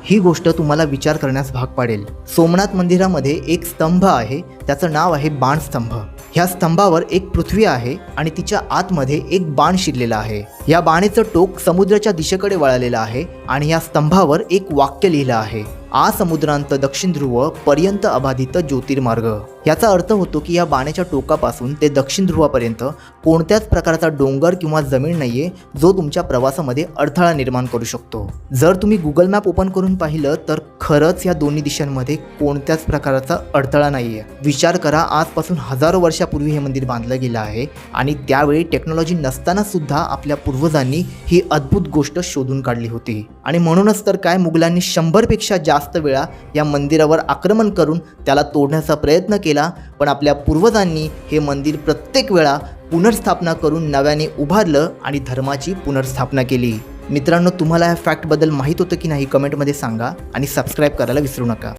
ही गोष्ट तुम्हाला विचार करण्यास भाग पाडेल। सोमनाथ मंदिरामध्ये एक स्तंभ आहे, त्याचं नाव आहे बाणस्तंभ। ह्या स्तंभावर एक पृथ्वी आहे आणि तिच्या आतमध्ये एक बाण शिरलेला आहे। या बाणेचं टोक समुद्राच्या दिशेकडे वळालेलं आहे आणि या स्तंभावर एक वाक्य लिहिलं आहे, आ समुद्रांत दक्षिण ध्रुव पर्यंत अबाधित ज्योतिर्मार्ग। याचा अर्थ होतो की या बाणेच्या टोकापासून ते दक्षिण ध्रुवापर्यंत कोणत्याच प्रकारचा डोंगर किंवा जमीन नाहीये जो तुमच्या प्रवासामध्ये अडथळा निर्माण करू शकतो। जर तुम्ही गुगल मॅप ओपन करून पाहिलं तर खरंच या दोन्ही दिशांमध्ये कोणत्याच प्रकारचा अडथळा नाहीये। विचार करा, आजपासून हजारो वर्षापूर्वी हे मंदिर बांधलं गेलं आहे आणि त्यावेळी टेक्नॉलॉजी नसताना सुद्धा आपल्या पूर्वजांनी ही अद्भुत गोष्ट शोधून काढली होती। आणि म्हणूनच तर काय, मुघलांनी 100 पेक्षा जास्त वेळा या मंदिरावर आक्रमण करून त्याला तोडण्याचा प्रयत्न केला, पण आपल्या पूर्वजांनी हे मंदिर प्रत्येक वेळा पुनर्स्थापना करून नव्याने उभारलं आणि धर्माची पुनर्स्थापना केली। मित्रांनो, तुम्हाला या फॅक्टबद्दल माहीत होतं की नाही कमेंटमध्ये सांगा आणि सबस्क्राईब करायला विसरू नका।